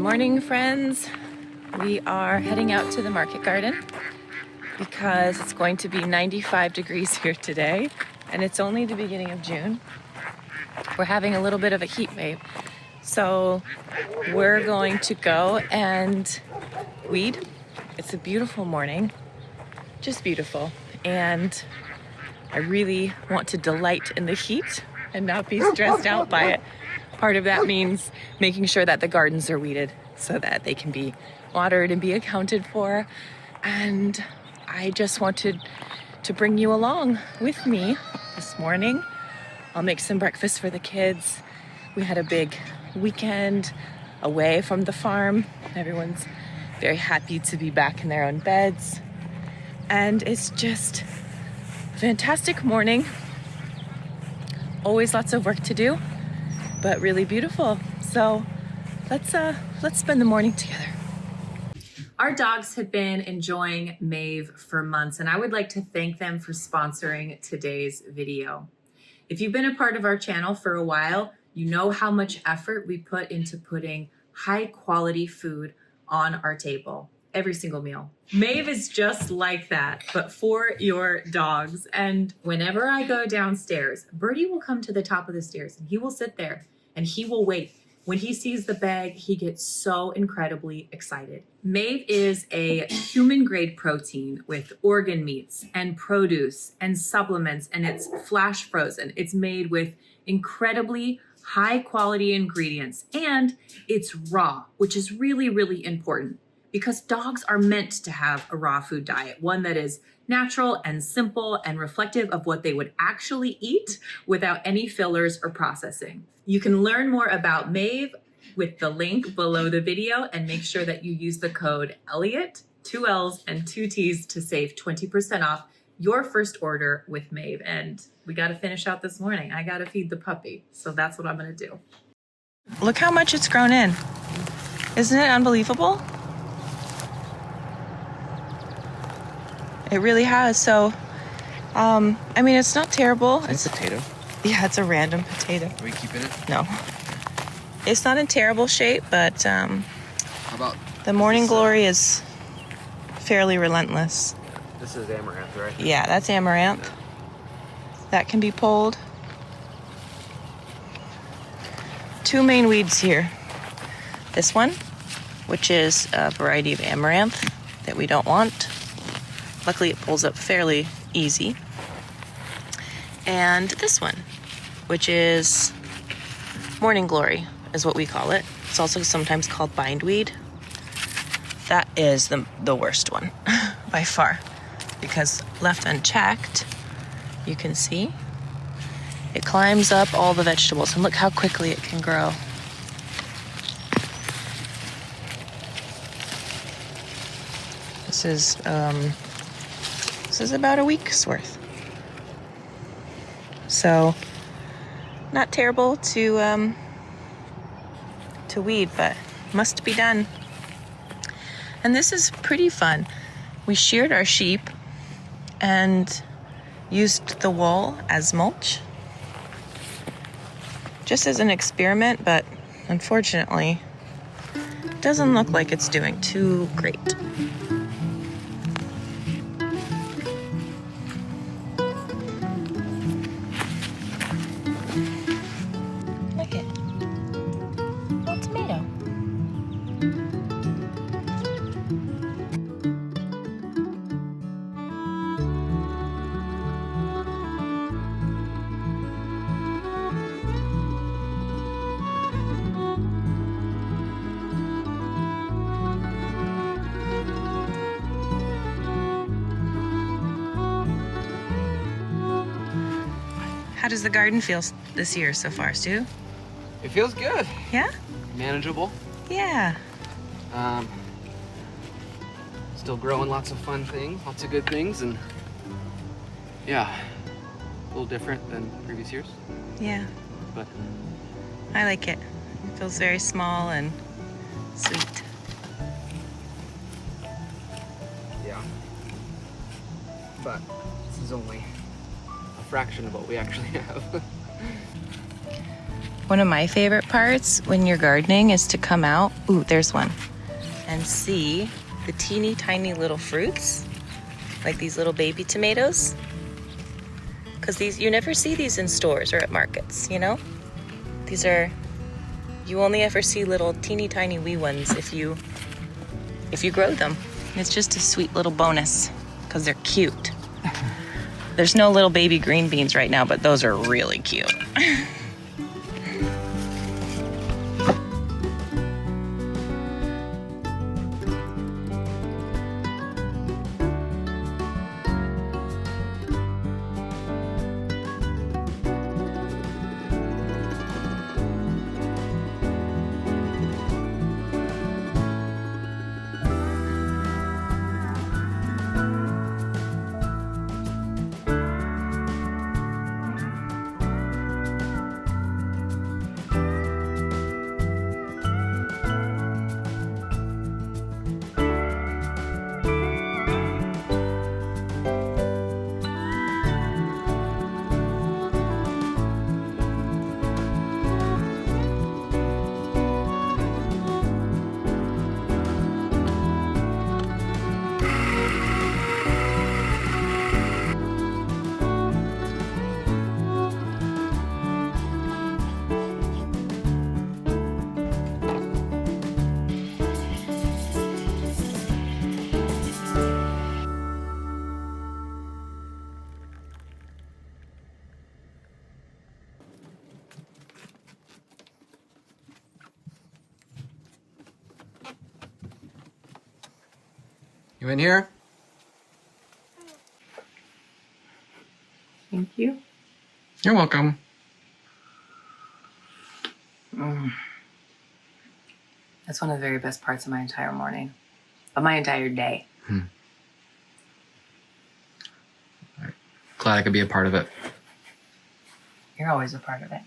morning, friends. We are heading out to the market garden because it's going to be 95 degrees here today, and it's only the beginning of June. We're having a little bit of a heat wave, so we're going to go and weed. It's a beautiful morning, just beautiful, and I really want to delight in the heat and not be stressed out by it. Part of that means making sure that the gardens are weeded so that they can be watered and be accounted for. And I just wanted to bring you along with me this morning. I'll make some breakfast for the kids. We had a big weekend away from the farm. Everyone's very happy to be back in their own beds. And it's just a fantastic morning. Always lots of work to do, but really beautiful. So let's spend the morning together. Our dogs have been enjoying Maeve for months, and I would like to thank them for sponsoring today's video. If you've been a part of our channel for a while, you know how much effort we put into putting high quality food on our table every single meal. Maeve is just like that, but for your dogs. And whenever I go downstairs, Birdie will come to the top of the stairs and he will sit there and he will wait. When he sees the bag, he gets so incredibly excited. Maeve is a human grade protein with organ meats and produce and supplements, and it's flash frozen. It's made with incredibly high quality ingredients, and it's raw, which is really, really important because dogs are meant to have a raw food diet, one that is natural and simple and reflective of what they would actually eat without any fillers or processing. You can learn more about Maeve with the link below the video, and make sure that you use the code Elliot, 2 L's and 2 T's, to save 20% off your first order with Maeve. And we got to finish out this morning. I got to feed the puppy, so that's what I'm going to do. Look how much it's grown in. Isn't it unbelievable? It really has. So, I mean, it's not terrible. It's a potato. Yeah, it's a random potato. Are we keeping it? No. It's not in terrible shape, but How about the morning glory is fairly relentless. this is amaranth, right? Yeah, that's amaranth. Yeah. That can be pulled. 2 main weeds here. This one, which is a variety of amaranth that we don't want. Luckily, it pulls up fairly easy. And this one, which is morning glory, is what we call it. It's also sometimes called bindweed. That is the worst one by far, because left unchecked, you can see it climbs up all the vegetables, and look how quickly it can grow. This is about a week's worth. So not terrible to weed, but must be done. And this is pretty fun. We sheared our sheep and used the wool as mulch, just as an experiment, but unfortunately, it doesn't look like it's doing too great. How does the garden feel this year so far, Stu? It feels good. Yeah? Manageable. Yeah. Still growing lots of fun things, lots of good things, and yeah, a little different than previous years. Yeah. But I like it. It feels very small and sweet. yeah. But this is only a fraction of what we actually have. One of my favorite parts when you're gardening is to come out, ooh, there's one, and see the teeny tiny little fruits, like these little baby tomatoes. Because you never see these in stores or at markets, you know? You only ever see little teeny tiny wee ones if you grow them. It's just a sweet little bonus because they're cute. There's no little baby green beans right now, but those are really cute. You in here? Thank you. You're welcome. That's one of the very best parts of my entire morning, of my entire day. Glad I could be a part of it. You're always a part of it.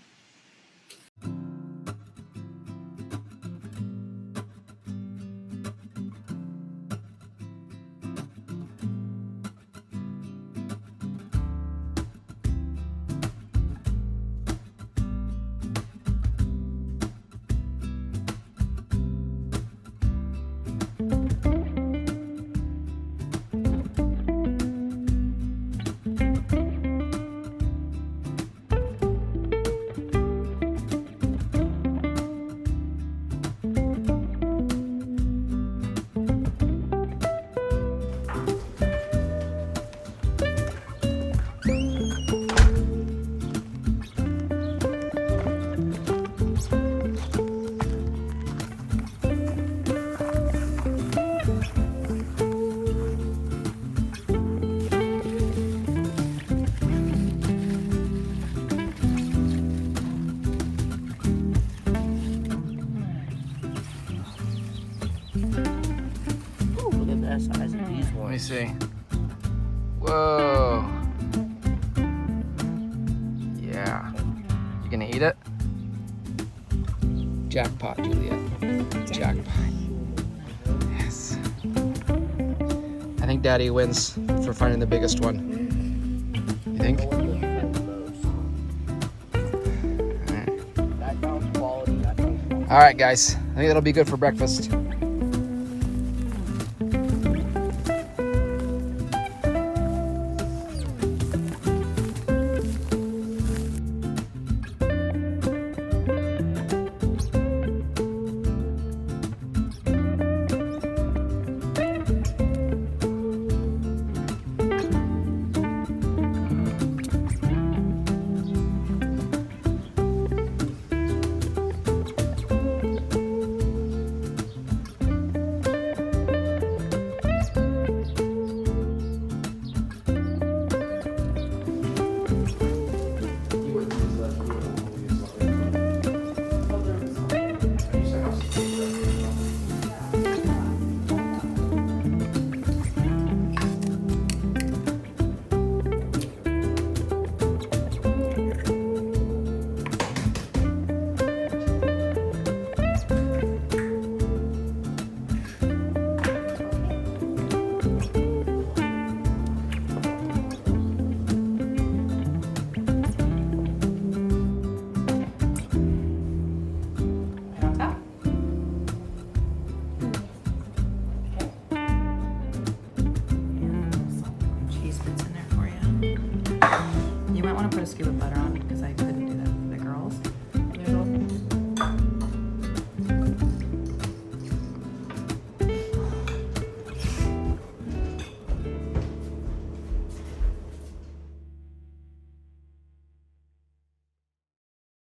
Size of these Let me ones. see. Whoa. Yeah. You gonna eat it? Jackpot, Juliet. Jackpot. Yes. I think Daddy wins for finding the biggest one. You think? That counts quality. That counts quality. All right, guys. I think that'll be good for breakfast. you put butter on